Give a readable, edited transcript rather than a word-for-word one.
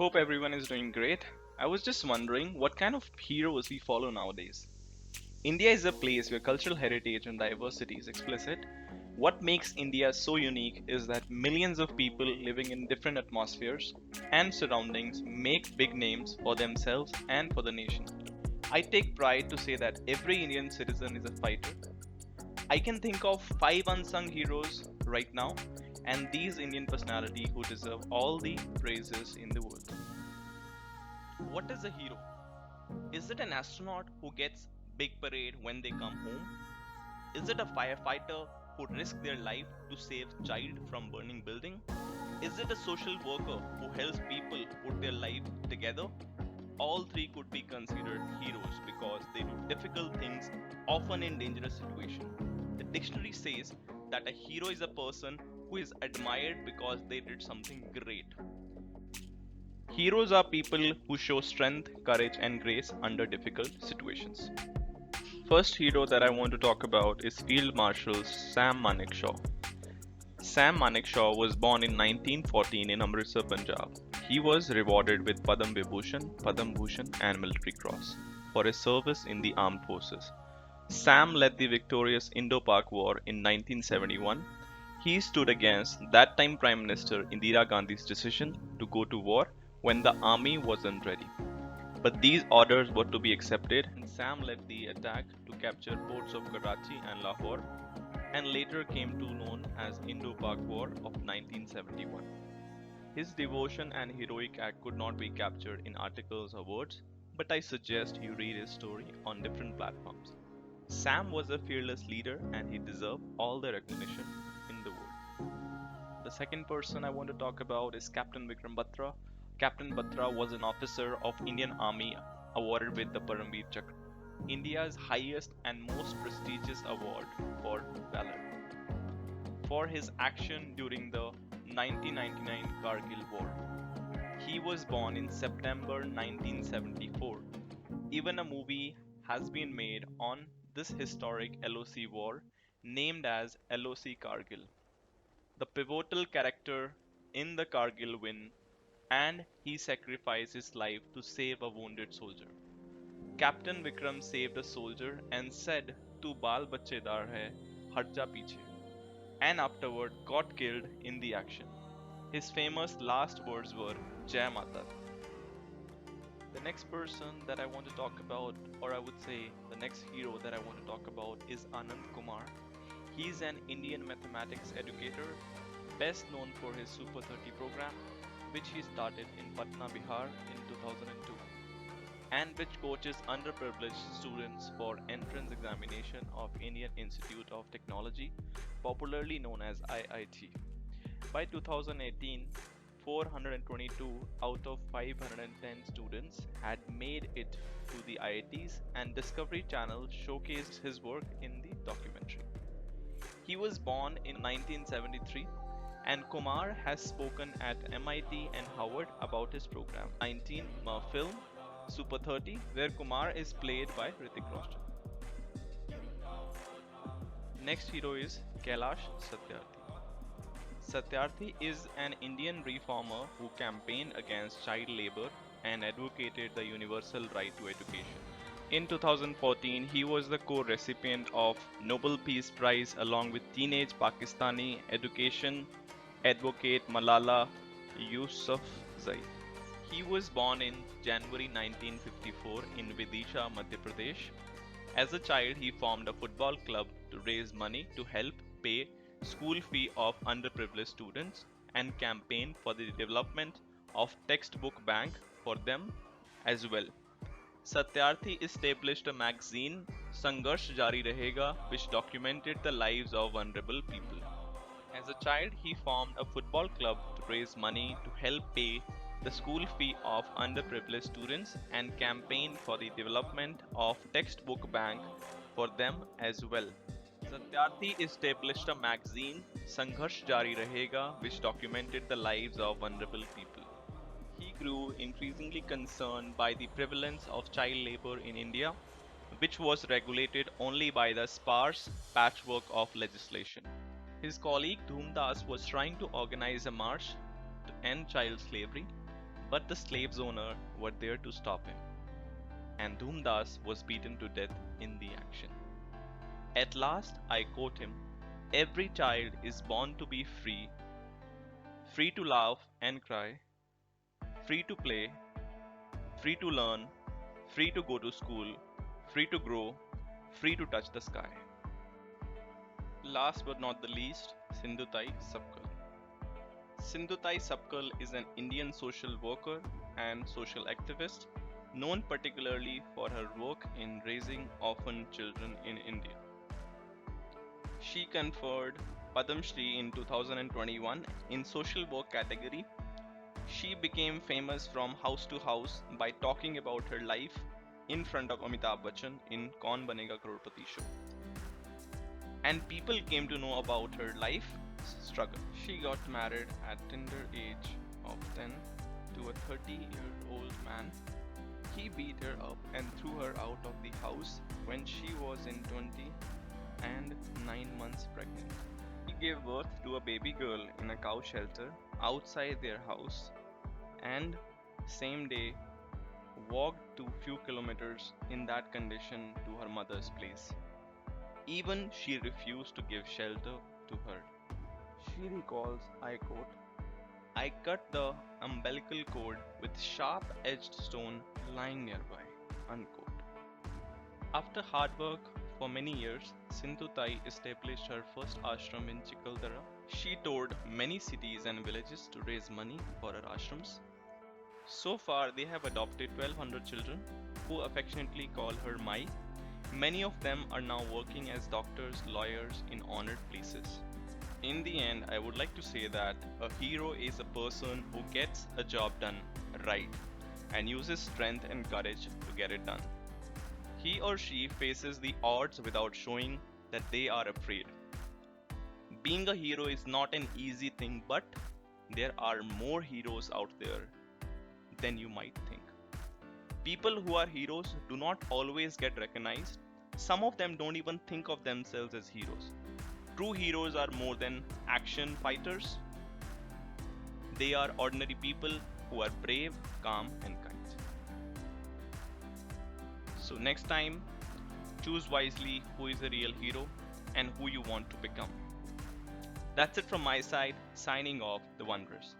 Hope everyone is doing great. I was just wondering what kind of heroes we follow nowadays. India is a place where cultural heritage and diversity is explicit. What makes India so unique is that millions of people living in different atmospheres and surroundings make big names for themselves and for the nation. I take pride to say that every Indian citizen is a fighter. I can think of 5 unsung heroes right now, and these Indian personalities who deserve all the praises in the world. What is a hero? Is it an astronaut who gets big parade when they come home? Is it a firefighter who risk their life to save child from burning building? Is it a social worker who helps people put their life together? All three could be considered heroes because they do difficult things, often in dangerous situations. The dictionary says that a hero is a person who is admired because they did something great. Heroes are people who show strength, courage, and grace under difficult situations. First hero that I want to talk about is Field Marshal Sam Manekshaw. Sam Manekshaw was born in 1914 in Amritsar, Punjab. He was rewarded with Padam Vibhushan, Padam Bhushan, and Military Cross for his service in the armed forces. Sam led the victorious indo-pak war in 1971. He stood against that time Prime Minister Indira Gandhi's decision to go to war when the army wasn't ready. But these orders were to be accepted, and Sam led the attack to capture ports of Karachi and Lahore, and later came to known as Indo-Pak War of 1971. His devotion and heroic act could not be captured in articles or words, but I suggest you read his story on different platforms. Sam was a fearless leader and he deserved all the recognition in the world. The second person I want to talk about is Captain Vikram Batra. Captain Batra was an officer of Indian Army awarded with the Paramveer Chakra, India's highest and most prestigious award for valor, for his action during the 1999 Kargil War. He was born in September 1974. Even a movie has been made on this historic LOC war named as LOC Kargil. The pivotal character in the Kargil win, and he sacrificed his life to save a wounded soldier. Captain Vikram saved a soldier and said, "Tu bal bachedar hai, hat ja piche," and afterward got killed in the action. His famous last words were Jai Mata. The next person that I want to talk about, or I would say the next hero that I want to talk about, is Anand Kumar. He's an Indian mathematics educator, best known for his Super 30 program, which he started in Patna, Bihar in 2002, and which coaches underprivileged students for entrance examination of Indian Institute of Technology, popularly known as IIT. By 2018, 422 out of 510 students had made it to the IITs, and Discovery Channel showcased his work in the documentary. He was born in 1973, and Kumar has spoken at MIT and Harvard about his program. 19 film Super 30, where Kumar is played by Hrithik Roshan. Next hero is Kailash Satyarthi. Satyarthi is an Indian reformer who campaigned against child labor and advocated the universal right to education. In 2014, he was the co-recipient of Nobel Peace Prize along with teenage Pakistani education advocate Malala Yousafzai. He was born in January 1954 in Vidisha, Madhya Pradesh. As a child, he formed a football club to raise money to help pay school fee of underprivileged students and campaign for the development of textbook bank for them as well. Satyarthi established a magazine, Sangharsh Jari Rahega, which documented the lives of vulnerable people. As a child, he formed a football club to raise money to help pay the school fee of underprivileged students and campaign for the development of textbook bank for them as well. Satyarthi established a magazine, Sangharsh Jari Rahega, which documented the lives of vulnerable people. He grew increasingly concerned by the prevalence of child labor in India, which was regulated only by the sparse patchwork of legislation. His colleague Dhumdas was trying to organize a march to end child slavery, But the slave's owner were there to stop him, and Dhumdas was beaten to death in the action. At last, I quote him, "Every child is born to be free, free to laugh and cry, free to play, free to learn, free to go to school, free to grow, free to touch the sky." Last but not the least, Sindhutai Sapkal. Sindhutai Sapkal is an Indian social worker and social activist known particularly for her work in raising orphan children in India. She conferred Padam Shri in 2021 in social work category. She became famous from house to house by talking about her life in front of Amitabh Bachchan in Kaun Banega Crorepati show. And people came to know about her life struggle. She got married at tender age of 10 to a 30-year-old man. He beat her up and threw her out of the house when she was in 20 and 9 months pregnant. He gave birth to a baby girl in a cow shelter outside their house and same day walked to few kilometers in that condition to her mother's place. Even she refused to give shelter to her. She recalls, I quote, "I cut the umbilical cord with sharp-edged stone lying nearby." Unquote. After hard work for many years, Sindhutai established her first ashram in Chikaldara. She toured many cities and villages to raise money for her ashrams. So far, they have adopted 1,200 children who affectionately call her Mai. Many of them are now working as doctors, lawyers in honored places. In the end, I would like to say that a hero is a person who gets a job done right and uses strength and courage to get it done. He or she faces the odds without showing that they are afraid. Being a hero is not an easy thing, but there are more heroes out there than you might think. People who are heroes do not always get recognized. Some of them don't even think of themselves as heroes. True heroes are more than action fighters. They are ordinary people who are brave, calm, and kind. So next time, choose wisely who is a real hero and who you want to become. That's it from my side, signing off, The Wanderers.